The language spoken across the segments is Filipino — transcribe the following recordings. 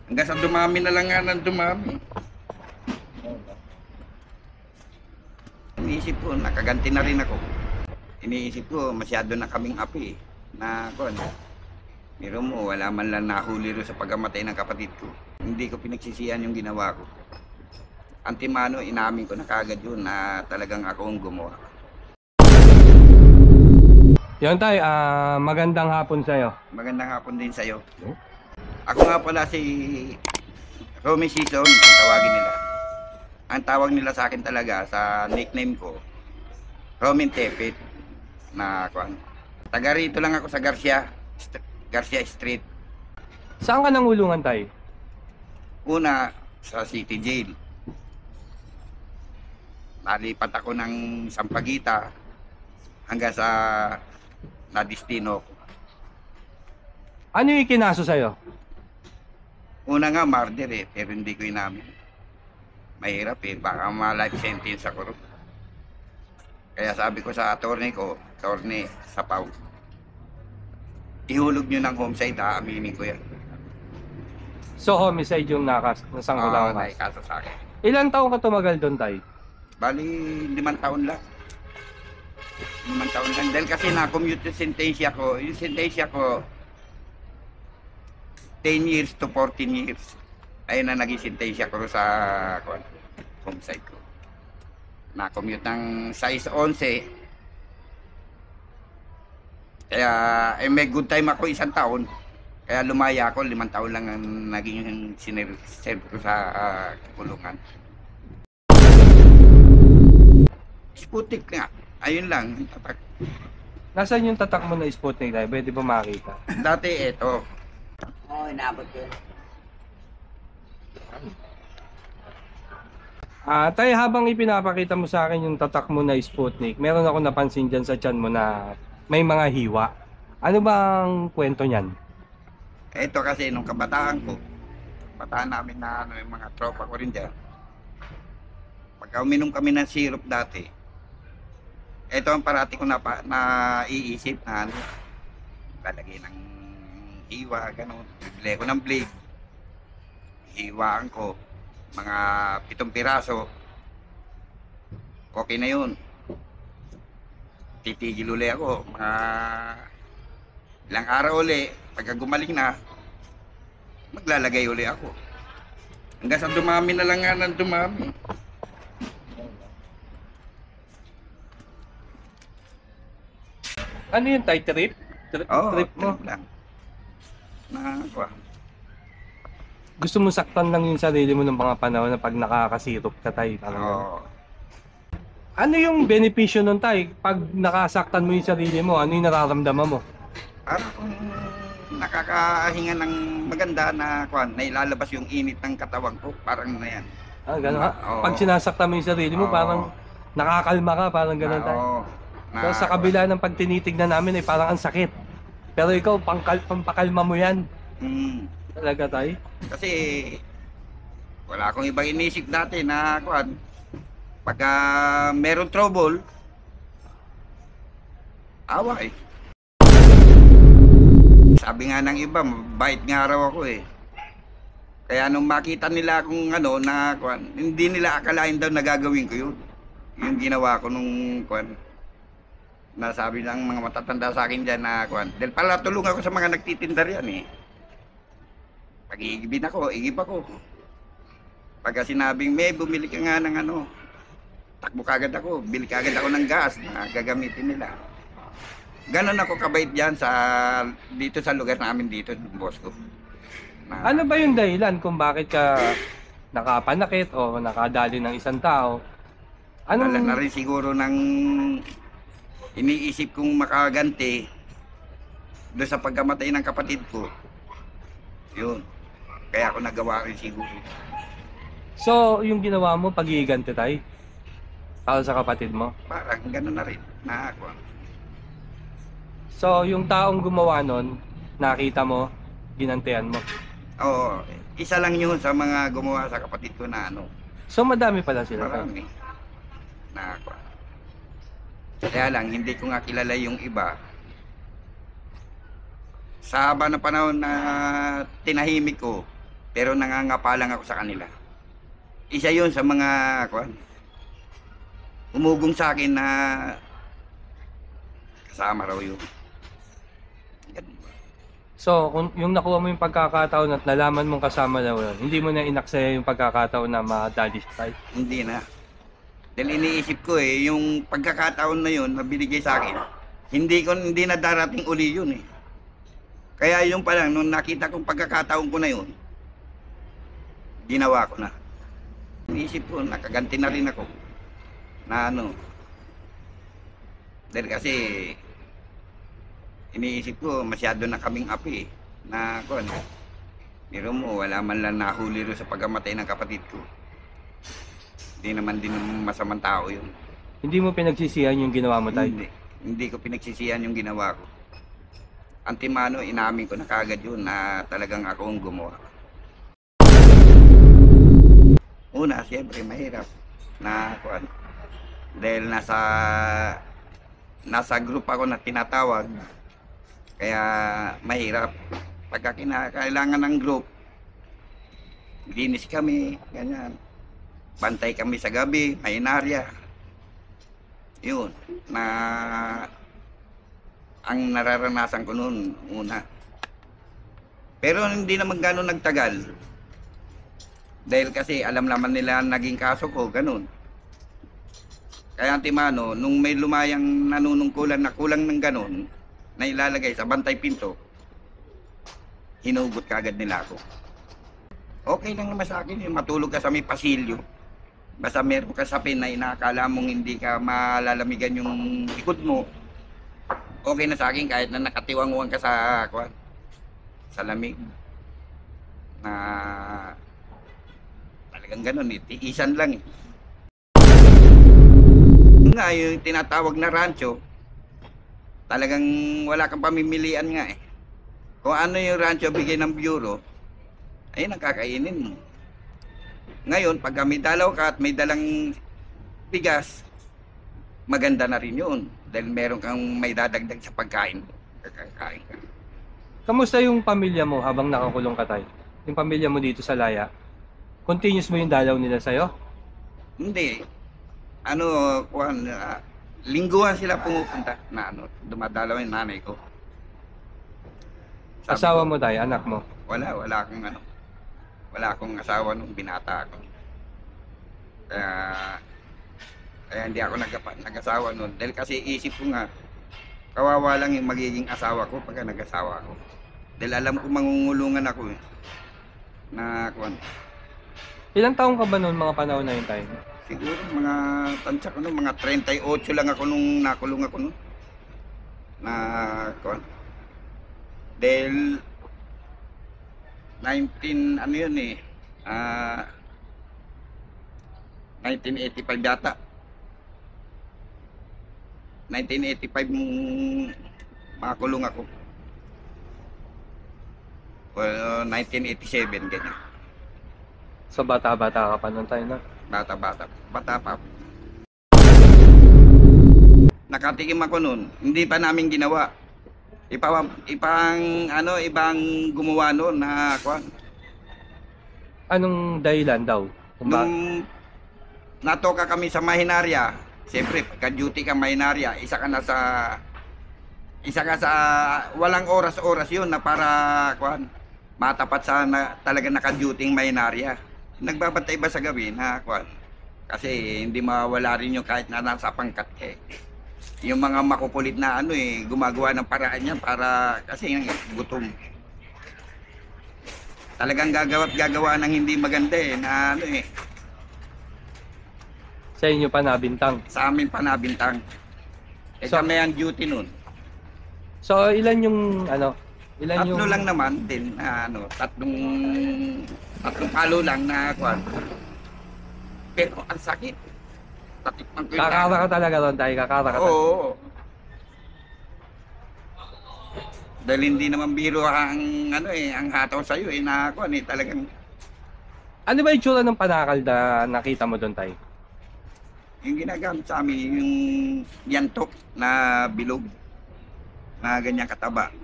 Hanggang sa dumami na lang nga ng dumami. Iniisip ko, nakaganti na rin ako. Iniisip ko, masyado na kaming api na kung ano. Pero mo, wala man lang nahuli rin sa pagkamatay ng kapatid ko. Hindi ko pinagsisihan yung ginawa ko. Antimano, inamin ko na kagad yun na talagang ako ang gumawa. Yun tay, magandang hapon sa'yo. Magandang hapon din sa'yo. Ako nga pala si Romy Season, kung tawagin nila. Ang tawag nila sa akin talaga, sa nickname ko, Romy Tepet. Na kuan. Taga rito lang ako sa Garcia Street. Saan ka nangulungan tay? Una, sa City Jail. Nalipat ako ng Sampaguita hanggang sa nadistino ko. Ano yung ikinaso sa'yo? Una nga, murder pero hindi ko inamin. Mahirap baka ma-life sentence ako. Kaya sabi ko sa attorney ko, attorney Sapaw, ihulog nyo ng homicide, aaminin ko yan. So homicide yung nasangkulang ka. Naikaso sa akin. Ilan taong ka tumagal doon tay? Bali, 5 taon lang. 5 taon lang. Dahil kasi na-commute yung sentensya ko. Yung sentensya ko, 10 years to 14 years. Ayun na naging sentensya ko sa homicide ko. Na-commute ng 6-11. Kaya may good time ako 1 taon. Kaya lumaya ako, 5 taon lang ang naging serve ko sa kulungan. Sputnik nga. Ayun lang. Nasaan yung tatak mo na Sputnik tay? Pwede ba makita? Dati ito. Oo, inabot yun. Tay, habang ipinapakita mo sa akin yung tatak mo na Sputnik, meron ako napansin dyan sa tiyan mo na may mga hiwa. Ano bang kwento niyan? Ito kasi nung kabataan ko, kabataan namin na yung mga tropa ko rin dyan. Pagka uminom kami ng syrup dati, ito ang parati ko naiisip na lalagay ng hiwa, gano'n. Bibili ko ng blade. Hiwaan ko, mga 7 piraso. Okay na yun. Titigil uli ako, mga ilang araw uli. Pagka gumaling na, maglalagay uli ako. Hanggang sa dumami na lang nga ng dumami. Ano yung tay? Trip? Trip mo? Trip lang. Gusto mo saktan lang yung sarili mo ng mga panahon na pag nakakasirop ka tay? Oo. Ano yung benepisyo nun tay? Pag nakasaktan mo yung sarili mo, ano yung nararamdaman mo? Parang kung nakakahinga ng maganda na nailalabas yung init ng katawan ko, parang na yan. Gano'n ha? Oo. Pag sinasaktan mo yung sarili mo, Oo. parang nakakalma ka, parang gano'n tay. Oo. So, sa kabila ng pagtinitignan namin ay parang ang sakit. Pero ikaw, pampakalma mo yan. Talaga tay? Kasi wala akong ibang inisip dati na pagka meron trouble, away. Sabi nga ng iba, bait nga raw ako Kaya nung makita nila akong hindi nila akalain daw na gagawin ko yun. Yung ginawa ko nung nasabi ng mga matatanda sa akin dyan na dahil pala tulungan ako sa mga nagtitinda riyan Pag iigibin ako, igib ako. Pagka sinabing, may bumili ka nga ng takbo kagad ako, bili kagad ako ng gas na gagamitin nila. Ganon ako kabait dyan dito sa lugar namin dito, Bosco. Ano ba yung dahilan kung bakit ka nakapanakit o nakadali ng isang tao? Wala na rin siguro ng iniisip kong makaganti doon sa pagkamatay ng kapatid ko. Yun. Kaya ako nagawa rin siguro. So, yung ginawa mo, pag-iigante tay? Para sa kapatid mo? Parang gano'n na rin. So, yung taong gumawa nun, nakita mo, ginantihan mo? Oo. Isa lang yun sa mga gumawa sa kapatid ko na So, madami pala sila tay? marami. Kaya lang, hindi ko nga kilala yung iba. Sa haba ng panahon na tinahimik ko, Pero nangangapa lang ako sa kanila. Isa yun sa mga kwan, umugong sa akin na kasama raw yun. Ganun. So, kung yung nakuha mo yung pagkakataon at nalaman mong kasama na yun, hindi mo na inaksaya yung pagkakataon na madali tayo. Hindi na. Dahil iniisip ko yung pagkakataon na yun na binigay sa akin, hindi na darating uli yun eh. Kaya yung pa lang, nung nakita kong pagkakataon ko na yun, ginawa ko na. Iniisip ko, nakaganti na rin ako. Na ano. Dahil kasi, iniisip ko, masyado na kaming api eh. Na kung ano, biro mo, wala man lang nahuli rin sa pagkamatay ng kapatid ko. Hindi naman din masamang tao yun. Hindi mo pinagsisihan yung ginawa mo tayo. Hindi ko pinagsisihan yung ginawa ko. Antimano, inamin ko na kagad yun na talagang ako ang gumawa. Una, siyempre, mahirap na kuan. Dahil nasa group ako na tinatawag. Kaya mahirap. Pagka kailangan ng group, linis kami, ganyan. Bantay kami sa gabi, may inarya. Yun, na ang nararanasan ko noon una. Pero hindi naman gano'n nagtagal. Dahil kasi alam naman nila naging kaso ko, ganun. Kaya Antimano, nung may lumayang nanunungkulan na kulang ng ganun, na ilalagay sa bantay pinto, hinugot kagad nila ako. Okay lang naman sa akin yung matulog ka sa may pasilyo. Basta meron ka sapin na inakala mong hindi ka malalamigan yung likod mo, okay na sa akin kahit na nakatiwanguan ka sa lamig. Na talagang ganun eh, tiisan lang eh. Nga yung tinatawag na rancho, talagang wala kang pamimilian nga eh. Kung ano yung rancho bigay ng bureau, ay nakakainin mo. Ngayon, pag may dalaw ka at may dalang bigas, maganda na rin yun. Dahil meron kang may dadagdag sa pagkain mo. Kakain ka. Kamusta yung pamilya mo habang nakakulong ka tayo? Yung pamilya mo dito sa Laya? Continuous mo yung dalaw nila sa'yo? Hindi. Lingguhan sila pumupunta na dumadalaw yung nanay ko. Sabi Asawa ko, mo tayo, anak mo? Wala akong asawa nung binata ako. Kaya hindi ako nag-asawa noon. Dahil kasi isip ko nga, kawawa lang yung magiging asawa ko pagka nag-asawa ako. Dahil alam ko mangungulungan ako eh. Ilang taong ka ba noon mga panahon na yun tayo? Siguro mga tansya ko noon, mga 38 lang ako nung nakulong ako noon. Dahil 1985 yata. 1985 nung makulong ako. Well, 1987 ganyan. So bata-bata ka pa noon tayo na? Bata pa. Nakatikim ako noon, hindi pa namin ginawa. Ibang gumawa noon na kuwan. Anong dahilan daw? Nung natoka kami sa Mahinarya, siyempre pagka-duty ka Mahinarya, isa ka sa walang oras-oras yun na para kuwan, matapat sa talaga naka-duty Mahinarya. Nagbabantay ba sa gabi na kuwan? Kasi hindi mawala rin yung kahit na nasa pangkat eh. Yung mga makukulit na gumagawa ng paraan niya para kasi gutom. Talagang gagawa ng hindi maganda na Sa inyo pa nabintang? Sa amin pa nabintang. Kami ang duty nun. So ilan yung Tatlo lang naman din tatlong palo lang na kwan. Pero ang sakit. Tatikman ko kakara ka talaga doon tayo, kakara ka. Oo. Dahil hindi naman biro ang ang hataw sa iyo na kwan talagang. Ano ba yung tsura ng panakal na nakita mo doon tayo? Yung ginagamit sa amin yung yantok na bilog na ganyan kataba.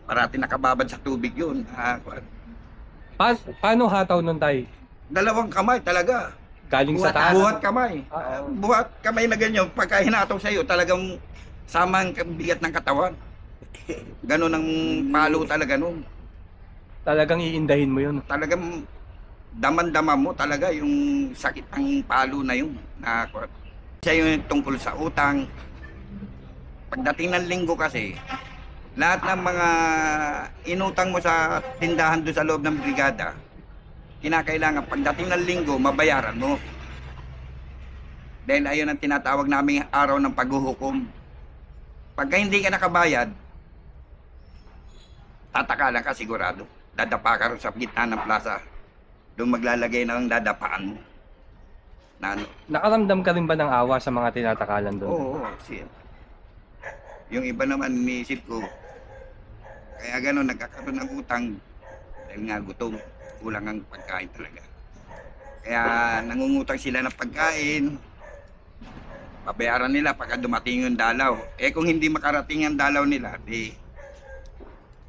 Parati nakababad sa tubig yun. Paano hataw nun tay? Dalawang kamay talaga. Galing sa taas? Buhat kamay. Ah, oo. Buhat kamay na ganyan. Pagka hinataw sa'yo, talagang sama ang bigat ng katawan. Ganon ang palo talaga nun. Talagang iindahin mo yun. Talagang daman-dama mo talaga yung sakit ng palo na yun. Siya yung tungkol sa utang. Pagdating ng linggo kasi, lahat ng mga inutang mo sa tindahan doon sa loob ng brigada, kinakailangan pagdating ng linggo, mabayaran mo. Dahil ayun ang tinatawag naming araw ng paghuhukom. Pagka hindi ka nakabayad, tataka lang ka sigurado. Dadapa ka rin sa gitna ng plaza. Doon maglalagay na ang dadapaan mo. Na ano? Nakaramdam ka rin ba ng awa sa mga tinatakalan doon? Oo, yung iba naman iniisip ko, kaya gano'n nagkakaroon ng utang dahil nga gutom, kulang ang pagkain talaga. Kaya nangungutang sila ng pagkain, babayaran nila pagka dumating yung dalaw. Eh kung hindi makarating ang dalaw nila, di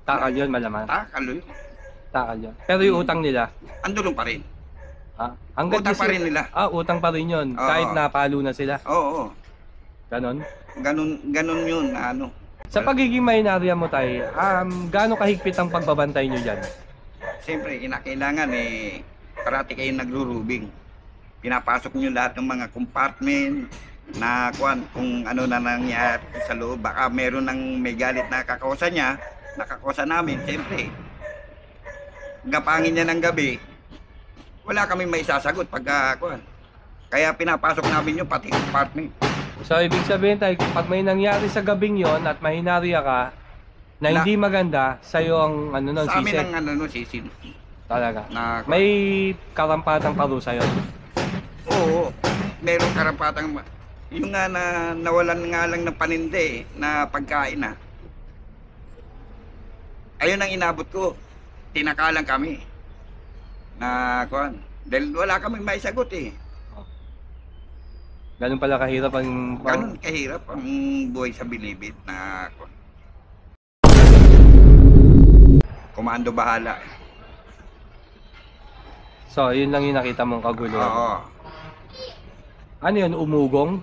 Takal yun, malaman. takalo yun. Takal yun. Pero yung utang nila, Andulong pa rin. hanggat Utang pa rin nila. utang pa rin yun. Oo. Kahit napalo na sila. Oo, Ganon. ganun yun na ano. Sa pagiging mahinarya mo tay, gaano kahigpit ang pagbabantay nyo dyan? Siyempre, kinakailangan parati kayong nagrurubing. Pinapasok nyo lahat ng mga compartment na kung ano na nangyari sa loob. Baka meron ng may galit na kakosa niya, nakakosa namin, siyempre. Gapangin niya ng gabi, wala kami maisasagot pagka Kaya pinapasok namin yung pati compartment. So ibig sabihin tay, pag may nangyari sa gabing yon at mahinarya ka, na hindi maganda, sa'yo ang nun, Sa amin sisid. ang sisid. Talaga. Na, May karampatang parusa yun. Oo, meron karapatang yung nga na nawalan nga lang ng paninde na pagkain na. Ayun ang inabot ko. Tinakalan kami. Na dahil wala kami maisagot eh. Ganun pala kahirap ang... Ganun kahirap ang buhay sa Bilibid na komando bahala. So, yun lang yung nakita mong kaguluhan. Oo. Ano yun, umugong?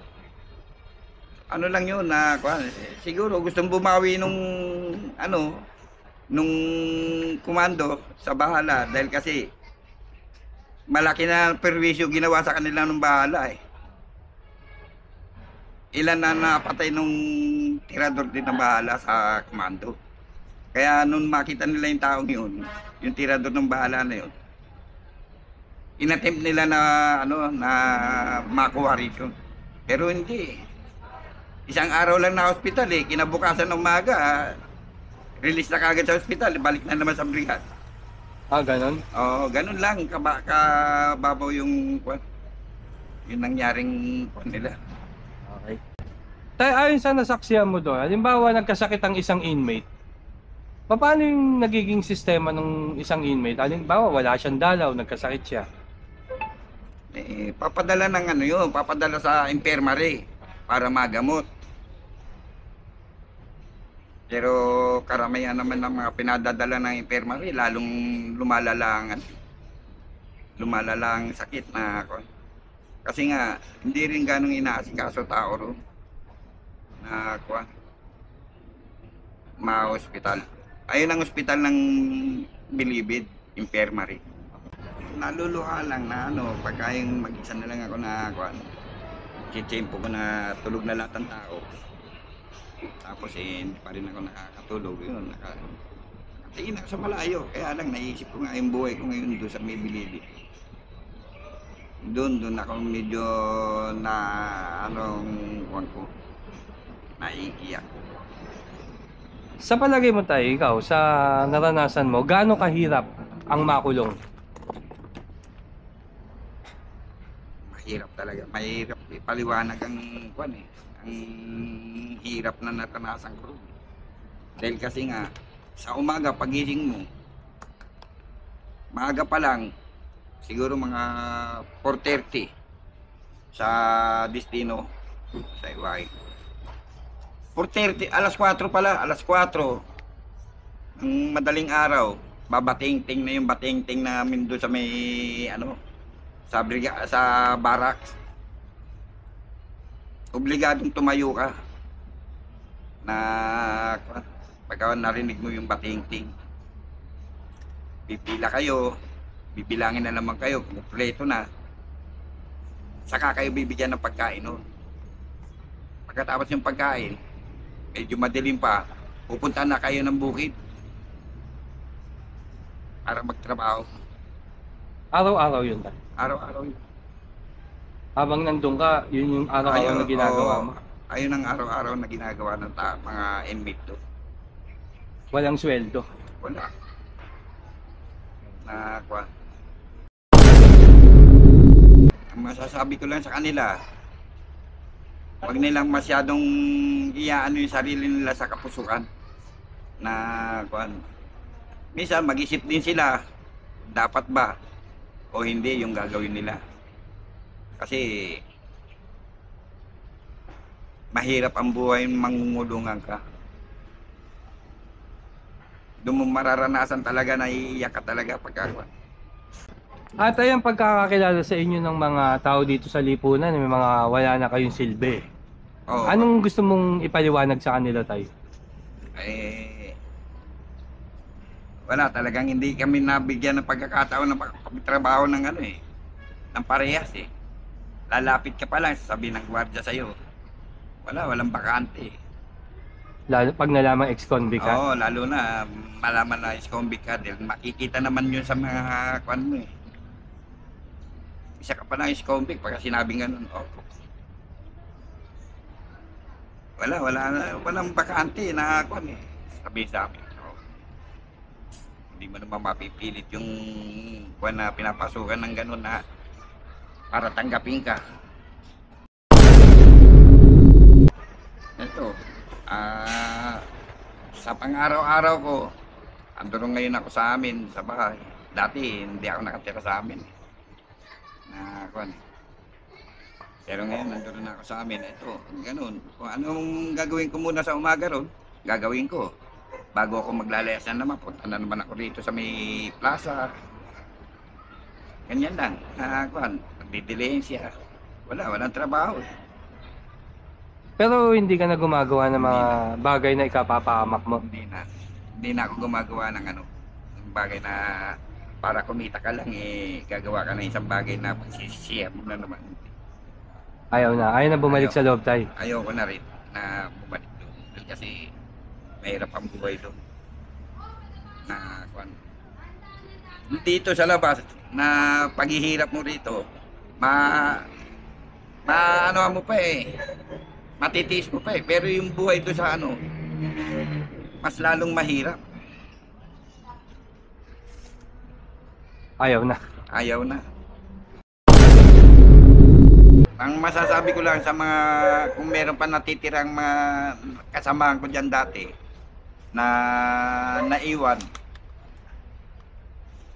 Ano lang yun na siguro gustong bumawi nung nung komando sa bahala dahil kasi malaki na perwisyo ginawa sa kanila ng bahala eh. Ilan na napatay nung tirador din ng bahala sa komando. Kaya nung makita nila yung taong yun, yung tirador ng bahala na yun, inattempt nila na na makuha rito. Pero hindi. Isang araw lang na hospital eh, kinabukasan ng umaga, release na kagad sa hospital, balik na naman sa brigada. Ganun? Oo, ganun lang kababaw yung nangyaring nila. Okay. Tay, ayon sa nasaksihan mo doon, halimbawa nagkasakit ang isang inmate, paano yung nagiging sistema ng isang inmate? Halimbawa wala siyang dalaw, nagkasakit siya. Papadala ng papadala sa infirmary para magamot. Pero karamihan naman ng mga pinadadala ng infirmary, lalong lumalala ang sakit na kasi nga hindi rin ganong inaasikaso tao ro na ma-hospital. Ayun ang ospital ng Bilibid, infirmary. Naluluha lang na pagka yung mag-isa na lang ako na chitsempo ko na tulog na lahat ng tao. Tapos hindi pa rin ako nakakatulog. Yun, nakatingin ako sa malayo. Kaya lang naisip ko nga yung buhay ko ngayon doon sa may Bilibid. Doon ako medyo na naiiyak. Sa palagay mo tayo, ikaw, sa naranasan mo, gaano kahirap ang makulong? Mahirap talaga. Mahirap ipaliwanag ang ang hirap na naranasan ko. Dahil kasi nga, sa umaga pagising mo, maaga pa lang, siguro mga 4:30 sa Destino, sa Iway. 4:30, alas 4 pala, alas 4. Ang madaling araw, babating-ting na yung bating-ting namin doon sa may ano, sa barracks. Obligadong tumayo ka na pagka narinig mo yung bating-ting. Pipila kayo, bibilangin na naman kayo, kumpleto na. Saka kayo bibigyan ng pagkain noon. Pagkatapos yung pagkain, medyo madilim pa, pupunta na kayo ng bukid para magtrabaho. Araw-araw yun tayo. Araw-araw yun. Habang nandun ka, yun yung araw-araw na ginagawa mo. Ayun ang araw-araw na ginagawa ng mga inmate doon. Walang sweldo. Wala. Ang masasabi ko lang sa kanila, huwag nilang masyadong iaano yung sarili nila sa kapusukan. Minsan mag-isip din sila, dapat ba o hindi yung gagawin nila. Kasi mahirap ang buhay, mangungulungan ka. Doon mo mararanasan talaga na iiyak ka talaga pagkakaroon. At ayun pagkakakilala sa inyo ng mga tao dito sa lipunan, may mga wala na kayong silbi. Oo. Anong gusto mong ipaliwanag sa kanila tayo? Wala talagang hindi kami nabigyan ng pagkakataon ng pagtrabaho ng ng parehas eh. Lalapit ka pa lang, sasabihin ng gwardiya sa'yo. Walang bakante. Lalo pag nalamang ex-convict ka? Oo, lalo na malaman na ex-convict ka. Makikita naman yun sa mga mo eh. Isa ka pa lang ex-convict pagka sinabing ganun. Walang bakante na eh. Sabihin sa amin. Hindi mo naman mapipilit yung na pinapasukan ng ganun na para tanggapin ka. Ito, sa pang-araw-araw ko, andun ngayon ako sa amin, sa bahay. Dati, hindi ako nakatira sa amin. Pero ngayon, nandun na ako sa amin. Ito, ganun. Kung anong gagawin ko muna sa umaga ron, gagawin ko. Bago ako maglalayasan naman, punta na naman ako dito sa may plaza. Ganyan lang. Nagdidilensya. Walang trabaho. Pero hindi ka na gumagawa ng mga bagay na ikapapahamak mo? Hindi na ako gumagawa ng ng bagay na para kumita ka lang gagawa ka ng isang bagay na pagsisisiya mo na naman. Ayaw na bumalik sa loob tayo. Ayoko na rin na bumalik doon. Kasi mahirap ang buhay doon. Dito sa labas, na paghihirap mo rito, mo pa matitiis mo pa pero yung buhay doon sa mas lalong mahirap. Ayaw na. Ang masasabi ko lang sa mga, kung meron pa natitirang mga kasamahan ko dyan dati na naiwan,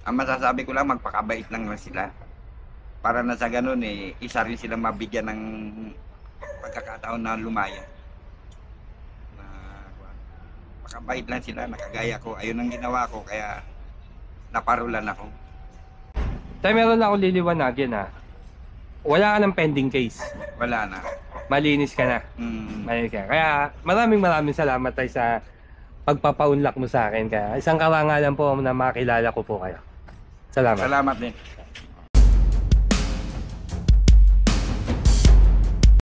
ang masasabi ko lang, magpakabait lang sila para na sa ganun isa rin sila mabigyan ng pagkakataon na lumaya. Pakabait lang sila, nakagaya ko, ayun ang ginawa ko, kaya naparulan ako. Tayo meron lang ako liliwanagin wala ka ng pending case. Wala na. Malinis ka na. Malinis ka. Kaya maraming salamat tayo sa pagpapaunlak mo sa akin. Kaya isang karangalan po na makilala ko po kayo. Salamat. Salamat din.